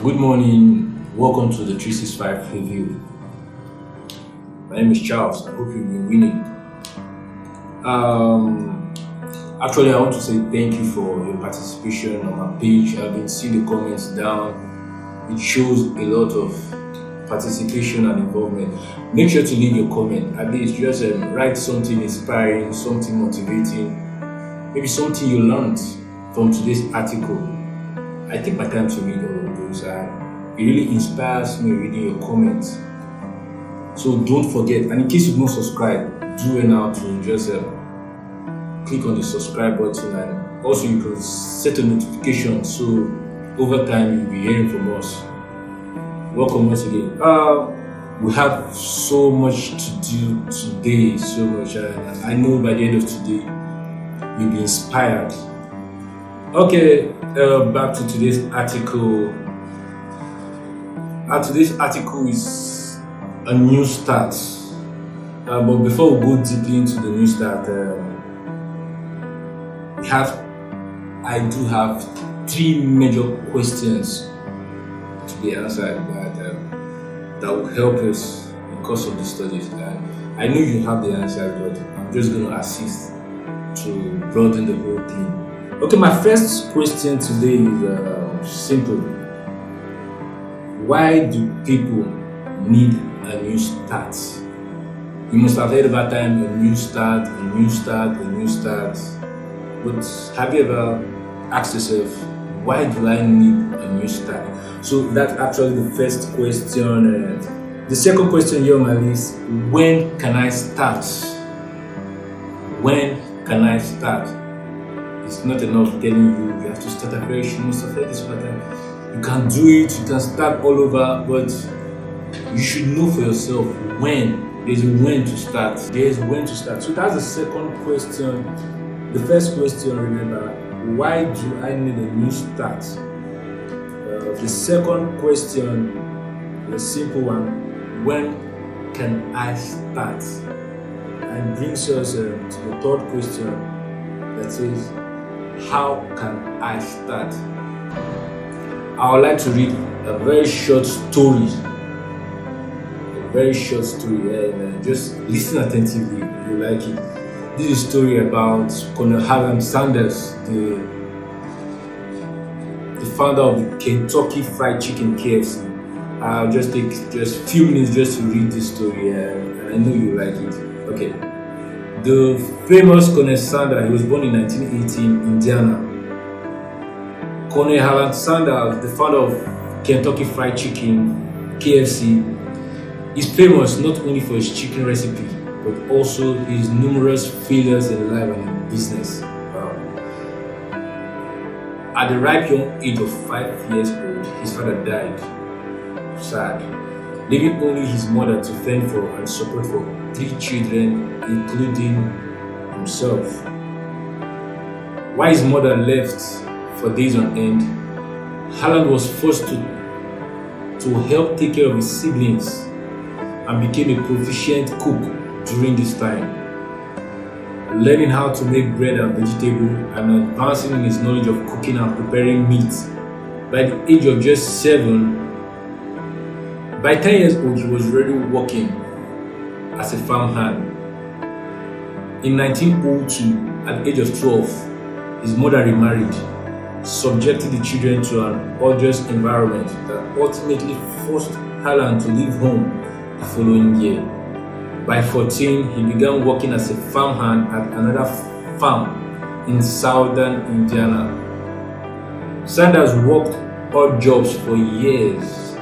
Good morning, welcome to the 365 review. My name is Charles. I hope you've been winning. Actually, I want to say thank you for your participation on my page. I've been seeing the comments down. It shows a lot of participation and involvement. Make sure to leave your comment. At least just write something inspiring, something motivating, maybe something you learned from today's article. I take my time to read all of those. It really inspires me reading your comments. So don't forget, and in case you don't subscribe, do it now to just click on the subscribe button, and also you can set a notification so over time you'll be hearing from us. Welcome once again. We have so much to do today, so much. I know by the end of today you'll be inspired. Okay, back to today's article. Today's article is a new start. But before we go deeply into the new start, I do have three major questions to be answered that will help us in the course of the studies. I know you have the answers, but I'm just going to assist to broaden the whole thing. Okay, my first question today is simple. Why do people need a new start? You must have heard about time, a new start, a new start, a new start. But have you ever asked yourself, why do I need a new start? So that's actually the first question. The second question here on my list, when can I start? When can I start? It's not enough telling you have to start afresh. You must have heard this over time. You can do it, you can start all over, but you should know for yourself when. There's a when to start. There's when to start. So that's the second question. The first question, remember, why do I need a new start? The second question, the simple one, when can I start? And brings us to the third question that says, how can I start? I would like to read a very short story. And just listen attentively if you like it. This is a story about Colonel Harlan Sanders, the founder of the Kentucky Fried Chicken KFC. I'll just take just a few minutes just to read this story, and I know you like it. Okay. The famous Colonel Sanders, he was born in 1918 in Indiana. Colonel Harlan Sanders, the founder of Kentucky Fried Chicken, KFC, is famous not only for his chicken recipe, but also his numerous failures in life and in business. At the ripe young age of 5 years old, his father died. Sad. Leaving only his mother to fend for and support for 3 children, including himself. While his mother left for days on end, Harlan was forced to help take care of his siblings and became a proficient cook during this time, learning how to make bread and vegetable and advancing in his knowledge of cooking and preparing meat. By the age of just 7, by 10 years old, he was already working as a farmhand. In 1902, at the age of 12, his mother remarried, subjecting the children to an arduous environment that ultimately forced Harlan to leave home the following year. By 14, he began working as a farmhand at another farm in southern Indiana. Sanders worked odd jobs for years,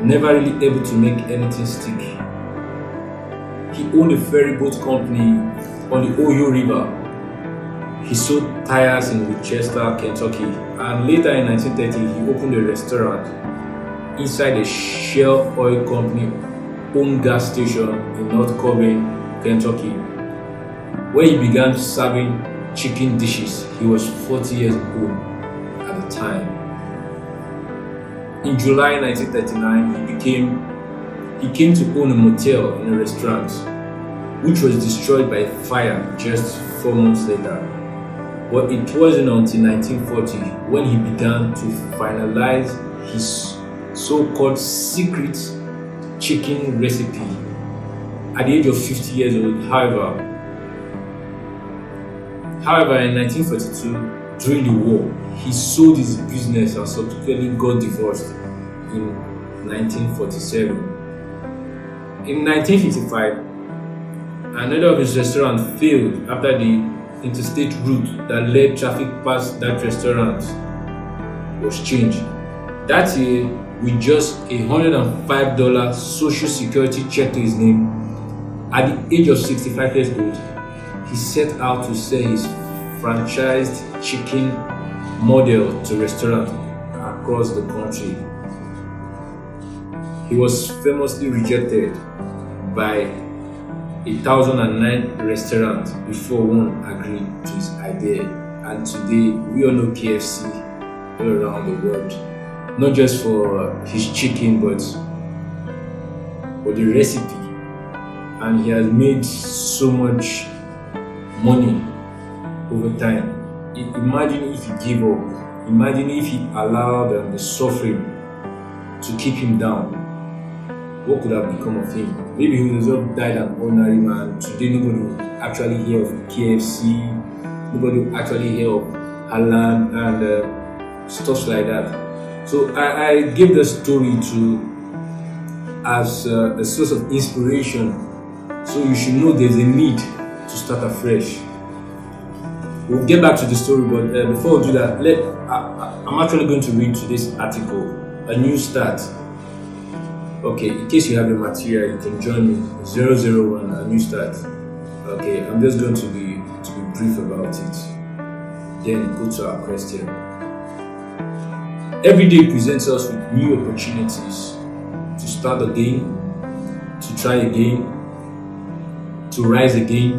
never really able to make anything stick. He owned a ferry boat company on the Ohio River. He sold tires in Winchester, Kentucky, and later in 1930 he opened a restaurant inside a Shell Oil Company owned gas station in North Corbin, Kentucky, where he began serving chicken dishes. He was 40 years old at the time. In July 1939, he came to own a motel in a restaurant, which was destroyed by fire just 4 months later. But it wasn't until 1940 when he began to finalize his so-called secret chicken recipe at the age of 50 years old. However, in 1942, during the war, he sold his business and subsequently got divorced in 1947. In 1955, another of his restaurants failed after the interstate route that led traffic past that restaurant was changed. That year, with just $105 social security check to his name, at the age of 65 years old, he set out to sell his franchised chicken model to restaurants across the country. He was famously rejected by 1009 restaurants before one agreed to his idea. And today, we all know KFC all around the world, not just for his chicken, but for the recipe. And he has made so much money over time. Imagine if he gave up. Imagine if he allowed the suffering to keep him down. What could have become of him? Maybe he would have just died an ordinary man. Today, nobody would actually hear of KFC. Nobody would actually hear of Alan and stuff like that. So I give the story as a source of inspiration. So you should know there's a need to start afresh. We'll get back to the story, but before we do that, I'm actually going to read today's article, A New Start. Okay, in case you have the material, you can join me. 001, A New Start. Okay, I'm just going to be brief about it. Then go to our question. Every day presents us with new opportunities to start again, to try again, to rise again,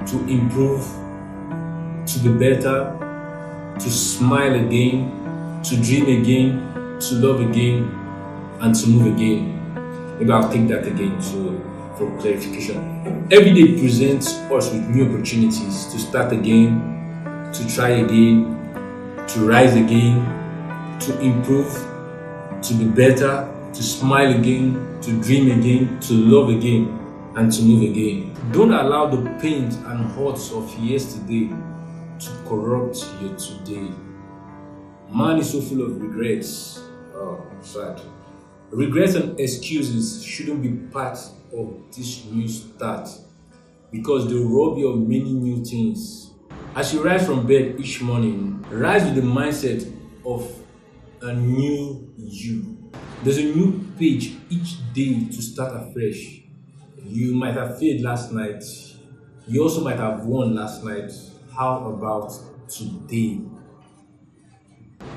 to improve, to be better, to smile again, to dream again, to love again, and to move again. Maybe I'll take that again for clarification. Every day presents us with new opportunities to start again, to try again, to rise again, to improve, to be better, to smile again, to dream again, to love again, and to move again. Don't allow the pains and hurts of yesterday to corrupt your today. Man is so full of regrets. Oh, sad. Regrets and excuses shouldn't be part of this new start because they rob you of many new things. As you rise from bed each morning, rise with the mindset of a new you. There's a new page each day to start afresh. You might have failed last night. You also might have won last night. How about today?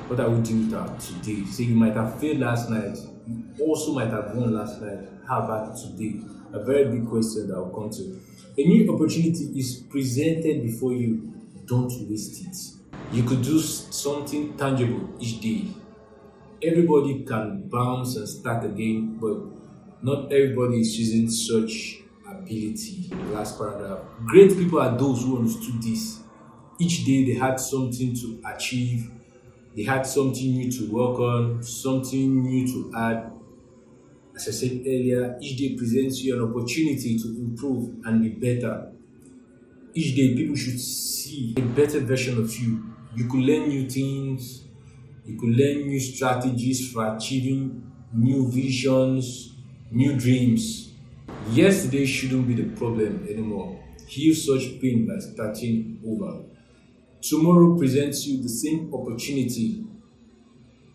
What are we doing with today? So you might have failed last night. You also might have won last night. How about today? A very big question that I'll come to. A new opportunity is presented before you. Don't waste it. You could do something tangible each day. Everybody can bounce and start again, but not everybody is using such ability. The last paragraph. Great people are those who understood this. Each day they had something to achieve. They had something new to work on, something new to add. As I said earlier, each day presents you an opportunity to improve and be better. Each day, people should see a better version of you. You could learn new things. You could learn new strategies for achieving new visions, new dreams. Yesterday shouldn't be the problem anymore. Heal such pain by starting over. Tomorrow presents you the same opportunity.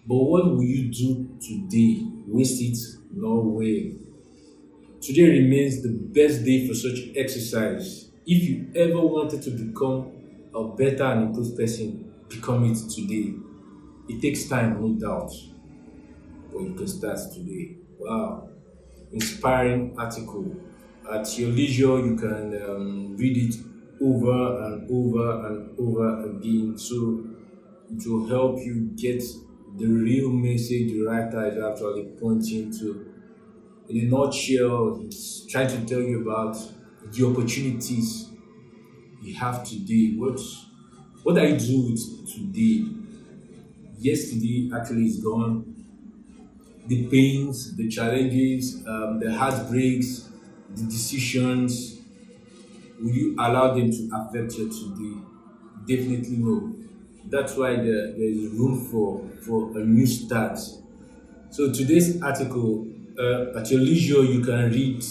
But what will you do today? Waste it? No way. Today remains the best day for such exercise. If you ever wanted to become a better and improved person, become it today. It takes time, no doubt, but you can start today. Wow. Inspiring article. At your leisure, you can read it over and over and over again. So it will help you get the real message the writer is actually pointing to. In a nutshell, it's trying to tell you about the opportunities you have today. What are you doing with today? Yesterday actually is gone. the pains, the challenges, the heartbreaks, the decisions, will you allow them to affect your today? Definitely no. That's why there is room for a new start. So today's article, at your leisure, you can read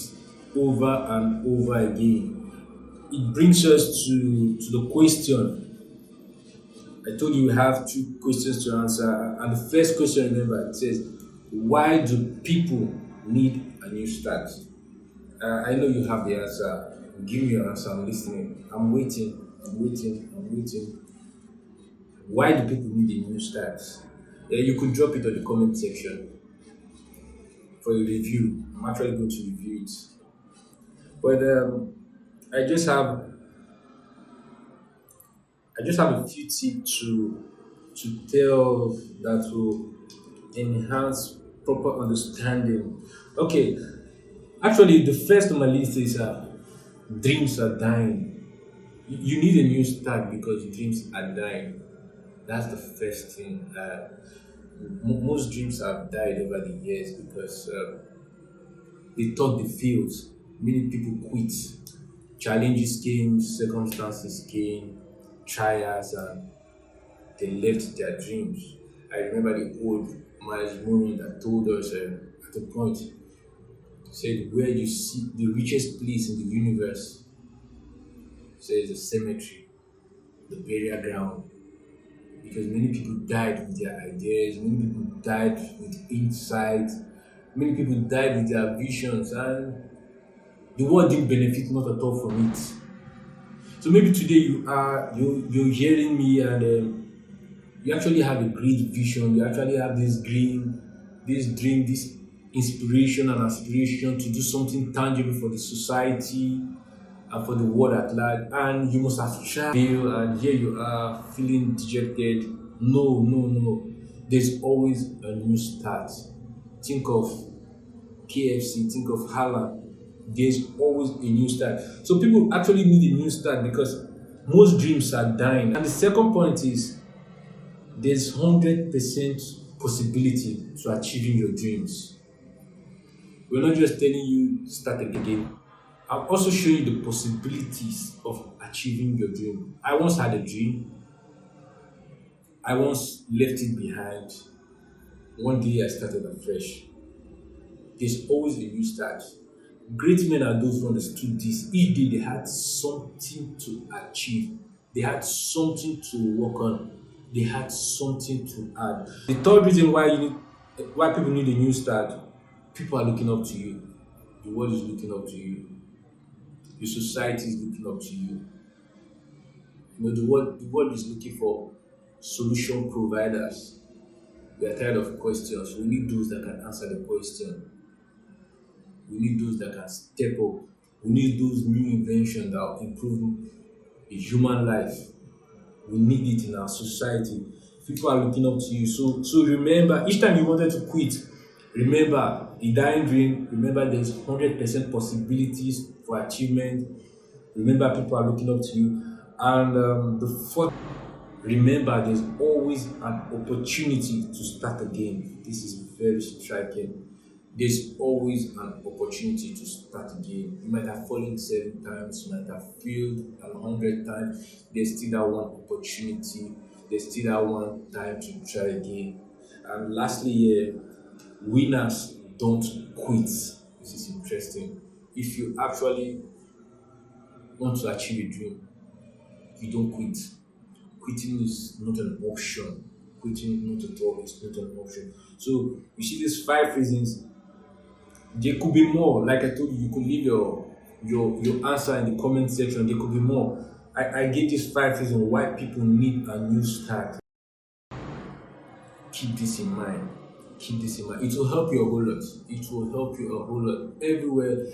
over and over again. It brings us to the question. I told you we have two questions to answer, and the first question, remember, it says, "Why do people need a new start?" I know you have the answer. Give me your answer. I'm listening. I'm waiting. I'm waiting. I'm waiting. Why do people need a new start? Yeah, you could drop it on the comment section for a review. I'm actually going to review it. But I just have I just have a few tips to tell that will enhance proper understanding. Okay, actually, the first on my list is dreams are dying. You need a new start because dreams are dying. That's the first thing. Most dreams have died over the years because they thought they failed. Many people quit. Challenges came, circumstances came, trials, and they left their dreams. I remember the old Miles Moon that told us at a point, said, "Where you see the richest place in the universe, says the cemetery, the burial ground." Because many people died with their ideas, many people died with insight, many people died with their visions, and the world didn't benefit not at all from it. So maybe today you're hearing me, and you actually have a great vision. You actually have this dream, this inspiration and aspiration to do something tangible for the society and for the world at large. And you must have tried, failed, and here you are feeling dejected. No, no, no. There's always a new start. Think of KFC, think of Hala. There's always a new start. So people actually need a new start because most dreams are dying. And the second point is there's 100% possibility to achieving your dreams. We're not just telling you start again. I'm also showing you the possibilities of achieving your dream. I once had a dream. I once left it behind. One day I started afresh. There's always a new start. Great men are those who understood this. Each day they had something to achieve. They had something to work on. They had something to add. The third reason why people need a new start, people are looking up to you. The world is looking up to you. The society is looking up to you. You know, the world is looking for solution providers. We are tired of questions. We need those that can answer the question. We need those that can step up. We need those new inventions that will improve the human life. We need it in our society. People are looking up to you. So remember, each time you wanted to quit, remember the dying dream. Remember, there's 100% possibilities for achievement. Remember, people are looking up to you. And the fourth, remember, there's always an opportunity to start again. This is very striking. There's always an opportunity to start again. You might have fallen 7 times, you might have failed 100 times. There's still that one opportunity. There's still that one time to try again. And lastly, winners don't quit. This is interesting. If you actually want to achieve a dream, you don't quit. Quitting is not an option. Quitting not at all is not an option. So you see these 5 reasons. There could be more. Like I told you, you could leave your answer in the comment section. There could be more. I gave these 5 reasons why people need a new start. Keep this in mind. Keep this in mind. It will help you a whole lot. It will help you a whole lot. Everywhere.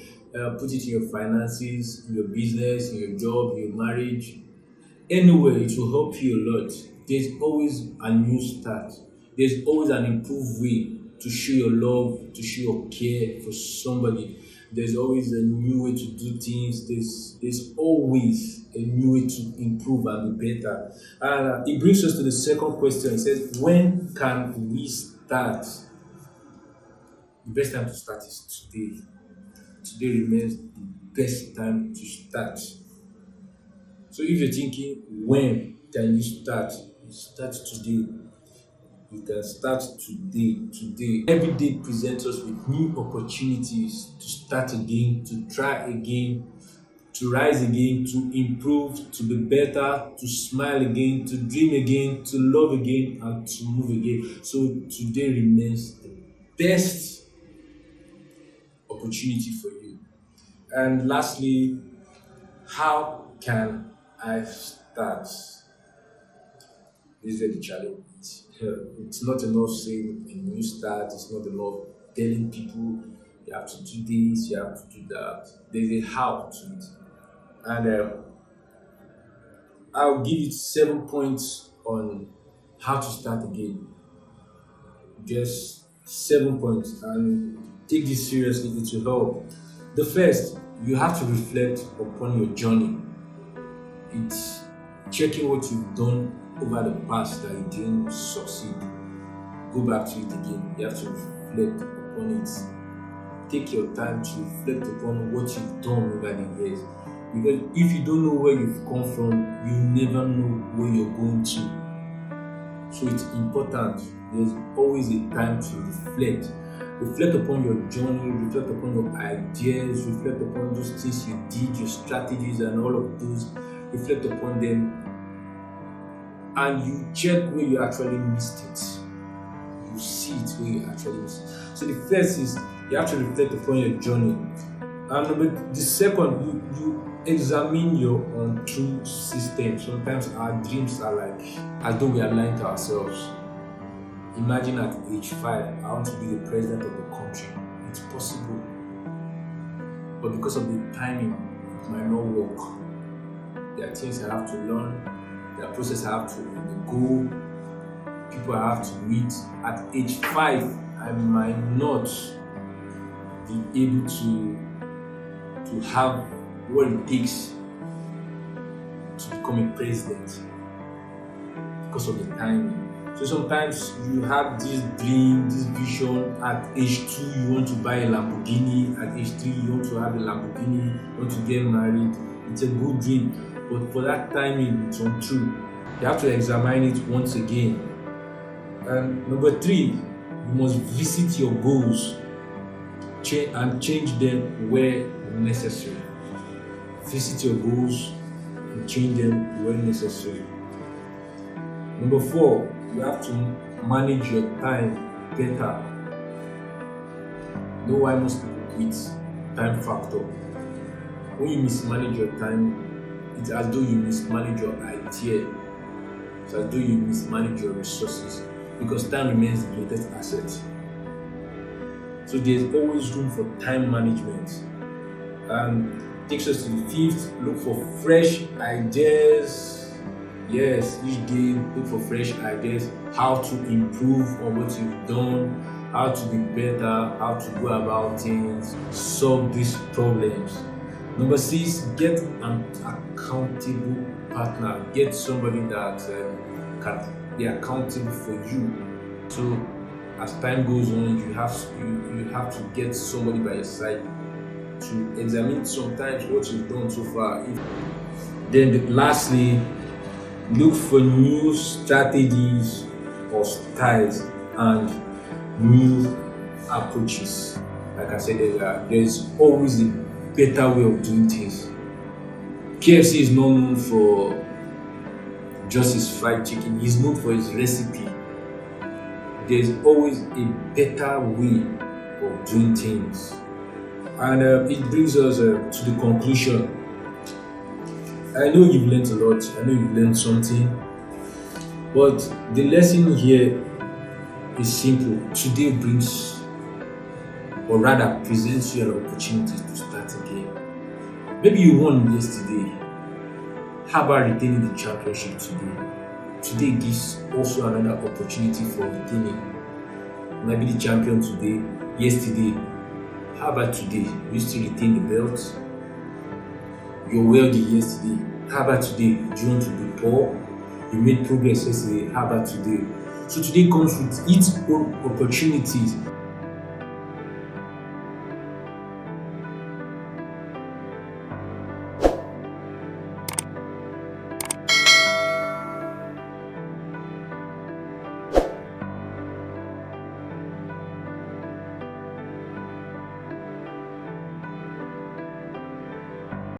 Put it in your finances, in your business, in your job, in your marriage. Anyway, it will help you a lot. There's always a new start. There's always an improved way to show your love, to show your care for somebody. There's always a new way to do things. There's always a new way to improve and be better. And it brings us to the second question. It says, when can we start? The best time to start is today. Today remains the best time to start. So if you're thinking when can you start, you start today. You can start today. Today. Every day presents us with new opportunities to start again, to try again, to rise again, to improve, to be better, to smile again, to dream again, to love again, and to move again. So today remains the best opportunity for you. And lastly, how can I start? This is where the challenge is. It's not enough saying a new start, it's not enough telling people you have to do this, you have to do that. There's a how to it. And I'll give it 7 points on how to start again. Just 7 points, and take this seriously, it will help. The first, you have to reflect upon your journey. It's checking what you've done over the past that you didn't succeed. Go back to it again. You have to reflect upon it. Take your time to reflect upon what you've done over the years. Because if you don't know where you've come from, you never know where you're going to. So it's important. There's always a time to reflect. Reflect upon your journey, reflect upon your ideas, reflect upon those things you did, your strategies, and all of those. Reflect upon them, and you check where you actually missed it. You see it where you actually missed it. So the first is you have to reflect upon your journey. And the second, you examine your true system. Sometimes our dreams are like as though we are lying to ourselves. Imagine at age 5, I want to be the president of the country. It's possible. But because of the timing, it might not work. There are things I have to learn, there are processes I have to go, people I have to meet. At age 5, I might not be able to have what it takes to become a president because of the timing. So sometimes you have this dream, this vision. At age 2, you want to buy a Lamborghini. At age 3, you want to have a Lamborghini. You want to get married. It's a good dream, but for that timing, it's untrue. You have to examine it once again. And number 3, you must visit your goals and change them where necessary. Visit your goals and change them where necessary. Number 4, you have to manage your time better. Know why most people quit? Time factor. When you mismanage your time, it's as though you mismanage your idea. It's as though you mismanage your resources, because time remains the greatest asset. So there's always room for time management. And takes us to the 5th, look for fresh ideas. Yes, each day look for fresh ideas, how to improve on what you've done, how to be better, how to go about things, solve these problems. Number 6, get an accountable partner. Get somebody that can be accountable for you. So as time goes on, you have to get somebody by your side to examine sometimes what you've done so far. Then lastly, look for new strategies or styles and new approaches. Like I said earlier, there's always a better way of doing things. KFC is not known for just his fried chicken, he's known for his recipe. There's always a better way of doing things. And it brings us to the conclusion. I know you've learned a lot, I know you've learned something, but the lesson here is simple. Today brings, or rather presents you an opportunity to start again. Maybe you won yesterday. How about retaining the championship today? Today gives also another opportunity for retaining. You might be the champion today, yesterday. How about today? You still retain the belt? You're wealthy yesterday. How about today? Do you want to be poor? You made progress yesterday. How about today? So today comes with its own opportunities.